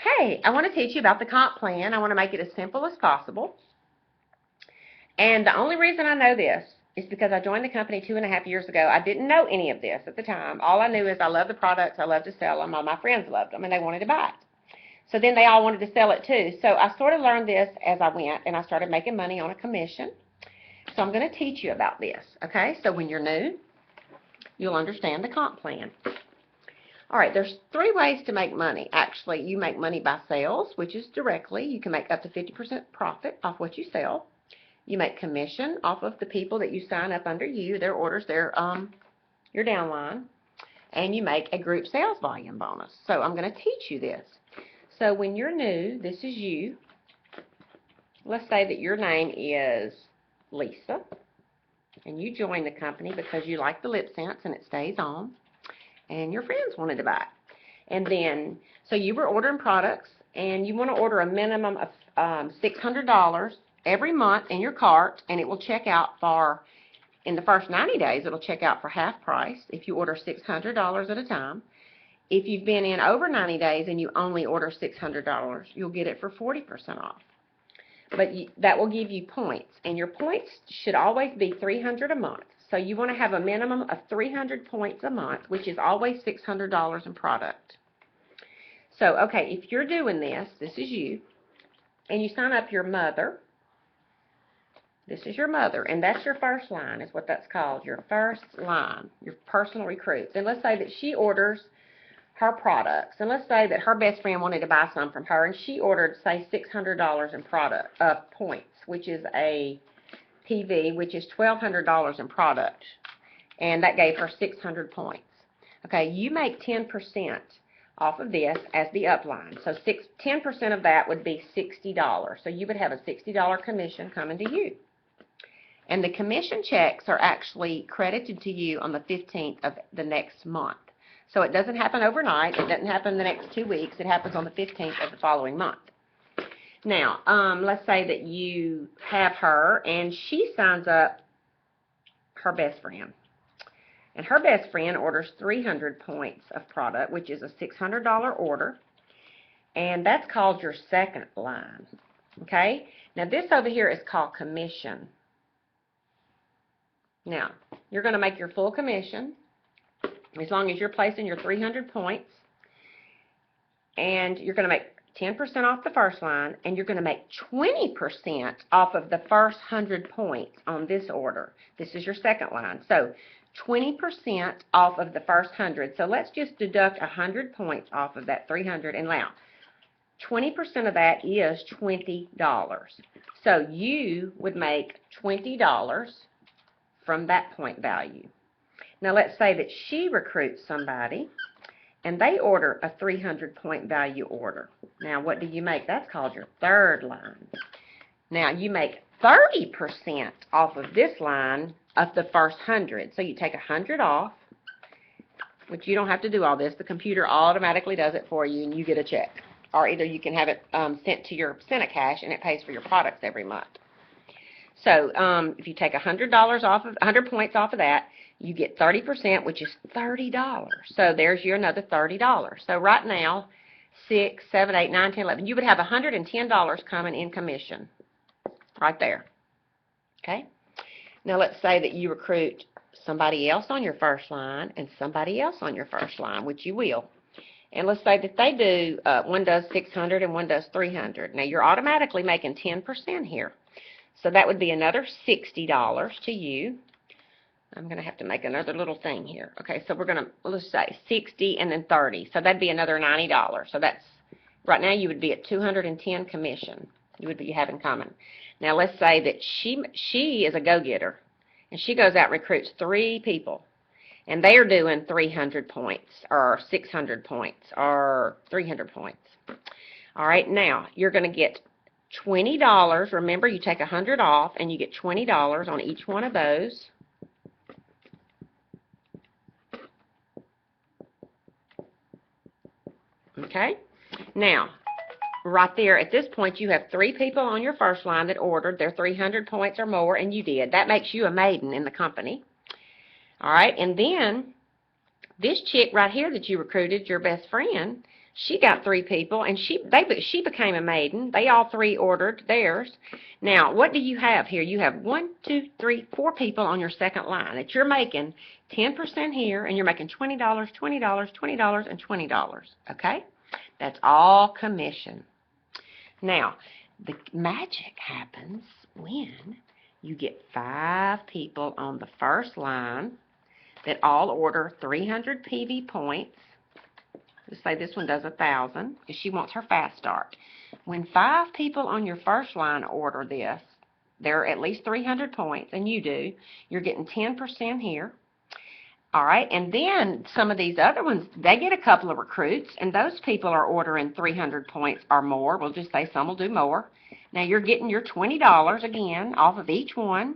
Hey, I want to teach you about the comp plan. I want to make it as simple as possible. And the only reason I know this is because I joined the company 2.5 years ago. I didn't know any of this at the time. All I knew is I love the products, I love to sell them, all my friends loved them, and they wanted to buy it. So then they all wanted to sell it too. So I sort of learned this as I went, and I started making money on a commission. So I'm going to teach you about this, okay? So when you're new, you'll understand the comp plan. All right, there's 3 ways to make money. Actually, you make money by sales, which is directly. You can make up to 50% profit off what you sell. You make commission off of the people that you sign up under you, their orders, your downline. And you make a group sales volume bonus. So I'm going to teach you this. So when you're new, this is you. Let's say that your name is Lisa, and you join the company because you like the lip scents and it stays on, and your friends wanted to buy it. And then, so you were ordering products, and you want to order a minimum of $600 every month in your cart, and it will check out for, in the first 90 days, it'll check out for half price if you order $600 at a time. If you've been in over 90 days and you only order $600, you'll get it for 40% off. But that will give you points, and your points should always be 300 a month. So you want to have a minimum of 300 points a month, which is always $600 in product. So, okay, if you're doing this, this is you, and you sign up your mother. This is your mother, and that's your first line, is what that's called, your first line, your personal recruits. And let's say that she orders her products, and let's say that her best friend wanted to buy some from her, and she ordered, say, $600 in points, which is a PV, which is $1,200 in product, and that gave her 600 points. Okay, you make 10% off of this as the upline. So 10% of that would be $60. So you would have a $60 commission coming to you. And the commission checks are actually credited to you on the 15th of the next month. So it doesn't happen overnight. It doesn't happen the next 2 weeks. It happens on the 15th of the following month. Now, let's say that you have her, and she signs up her best friend. And her best friend orders 300 points of product, which is a $600 order. And that's called your second line. Okay? Now, this over here is called commission. Now, you're going to make your full commission as long as you're placing your 300 points. And you're going to make 10% off the first line, and you're going to make 20% off of the first 100 points on this order. This is your second line. So 20% off of the first 100. So let's just deduct 100 points off of that 300, and now 20% of that is $20. So you would make $20 from that point value. Now let's say that she recruits somebody, and they order a 300 point value order. Now what do you make? That's called your third line. Now you make 30% off of this line of the first 100. So you take 100 off, which you don't have to do all this. The computer automatically does it for you, and you get a check. Or either you can have it sent to your Cash, and it pays for your products every month. So if you take $100 off of 100 points off of that, you get 30%, which is $30. So there's your another $30. So right now, 6, 7, 8, 9, 10, 11, you would have $110 coming in commission right there. Okay? Now let's say that you recruit somebody else on your first line and somebody else on your first line, which you will. And let's say that they do, one does 600 and one does 300. Now you're automatically making 10% here. So that would be another $60 to you. I'm going to have to make another little thing here. Okay, so we're going to, let's say 60 and then 30. So that'd be another $90. So that's, right now you would be at 210 commission. You would be having common. Now let's say that she is a go-getter, and she goes out and recruits 3 people, and they are doing 300 points or 600 points or 300 points. All right, now you're going to get $20. Remember, you take 100 off, and you get $20 on each one of those. Okay? Now, right there, at this point, you have 3 people on your first line that ordered their 300 points or more, and you did. That makes you a maiden in the company. All right? And then, this chick right here that you recruited, your best friend, She got 3 people, and she became a maiden. They all 3 ordered theirs. Now, what do you have here? You have 1, 2, 3, 4 people on your second line that you're making 10% here, and you're making $20, $20, $20, and $20. Okay? That's all commission. Now, the magic happens when you get 5 people on the first line that all order 300 PV points. Let's say this one does 1,000 because she wants her fast start. When 5 people on your first line order this, they're at least 300 points, and you do, you're getting 10% here. All right, and then some of these other ones, they get a couple of recruits, and those people are ordering 300 points or more. We'll just say some will do more. Now, you're getting your $20 again off of each one,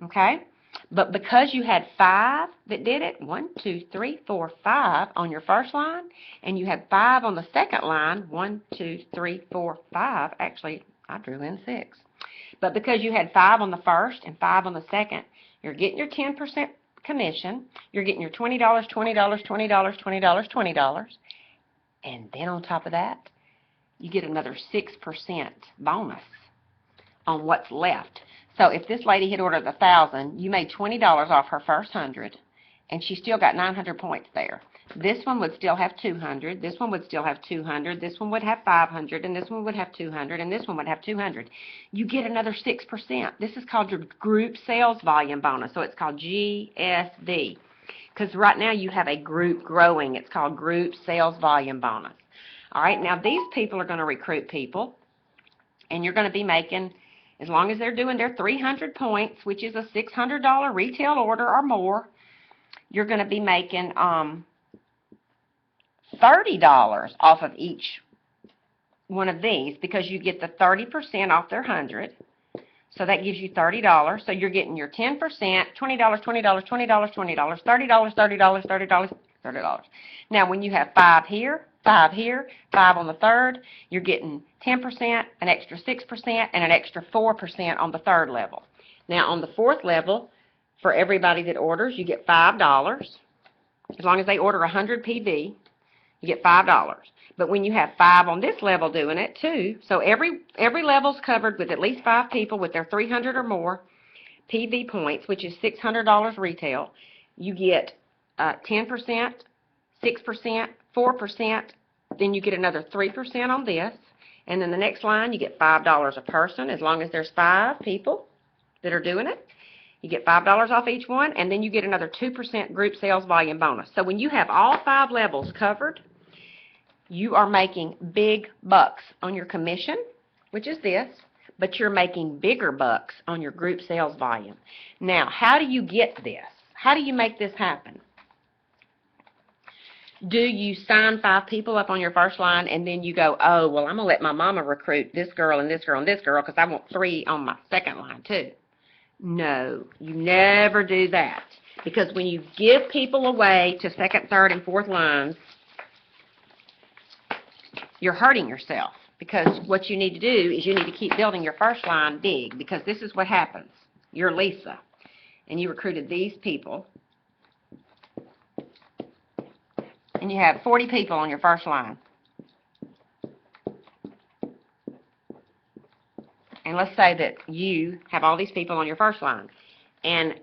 okay? But because you had 5 that did it, 1, 2, 3, 4, 5 on your first line, and you had 5 on the second line, 1, 2, 3, 4, 5. Actually, I drew in 6. But because you had 5 on the first and 5 on the second, you're getting your 10% commission. You're getting your $20, $20, $20, $20, $20. And then on top of that, you get another 6% bonus on what's left. So if this lady had ordered 1,000, you made $20 off her first 100, and she still got 900 points there. This one would still have 200, this one would still have 200, this one would have 500, and this one would have 200, and this one would have 200. You get another 6%. This is called your group sales volume bonus, so it's called GSV. Because right now you have a group growing. It's called group sales volume bonus. All right, now these people are going to recruit people, and you're going to be making, as long as they're doing their 300 points, which is a $600 retail order or more, you're going to be making $30 off of each one of these because you get the 30% off their 100. So that gives you $30. So you're getting your 10%, $20, $20, $20, $20, $30, $30, $30, $30. Now when you have 5 here, 5 here, 5 on the third, you're getting 10%, an extra 6%, and an extra 4% on the third level. Now on the fourth level, for everybody that orders, you get $5. As long as they order 100 PV, you get $5. But when you have 5 on this level doing it too, so every level's covered with at least 5 people with their 300 or more PV points, which is $600 retail, you get 10%, 6%, 4%, then you get another 3% on this, and then the next line you get $5 a person as long as there's 5 people that are doing it. You get $5 off each one, and then you get another 2% group sales volume bonus. So when you have all 5 levels covered, you are making big bucks on your commission, which is this, but you're making bigger bucks on your group sales volume. Now, how do you get this? How do you make this happen? Do you sign 5 people up on your first line and then you go, oh, well, I'm going to let my mama recruit this girl and this girl and this girl because I want 3 on my second line too? No, you never do that. Because when you give people away to second, third, and fourth lines, you're hurting yourself. Because what you need to do is you need to keep building your first line big. Because this is what happens. You're Lisa, and you recruited these people. And you have 40 people on your first line. And let's say that you have all these people on your first line. And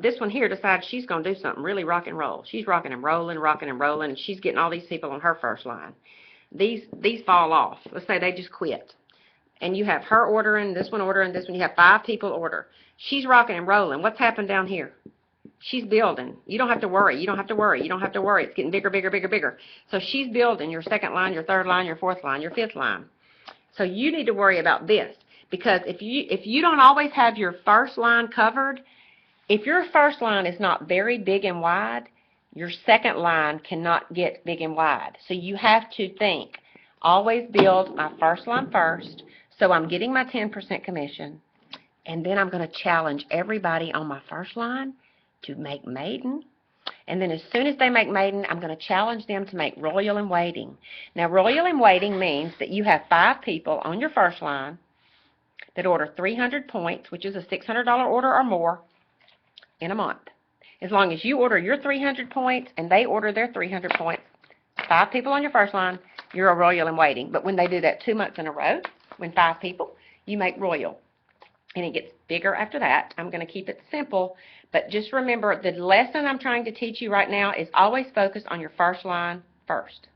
this one here decides she's going to do something really rock and roll. She's rocking and rolling, and she's getting all these people on her first line. These fall off. Let's say they just quit. And you have her ordering, this one ordering, this one. You have 5 people order. She's rocking and rolling. What's happened down here? She's building. You don't have to worry. You don't have to worry. You don't have to worry. It's getting bigger, bigger, bigger, bigger. So she's building your second line, your third line, your fourth line, your fifth line. So you need to worry about this. Because if you don't always have your first line covered, if your first line is not very big and wide, your second line cannot get big and wide. So you have to think, always build my first line first, so I'm getting my 10% commission, and then I'm going to challenge everybody on my first line to make maiden. And then as soon as they make maiden, I'm going to challenge them to make royal and waiting. Now, royal and waiting means that you have 5 people on your first line that order 300 points, which is a $600 order or more, in a month. As long as you order your 300 points and they order their 300 points, 5 people on your first line, you're a royal in waiting. But when they do that 2 months in a row, when 5 people, you make royal. And it gets bigger after that. I'm going to keep it simple, but just remember the lesson I'm trying to teach you right now is always focus on your first line first.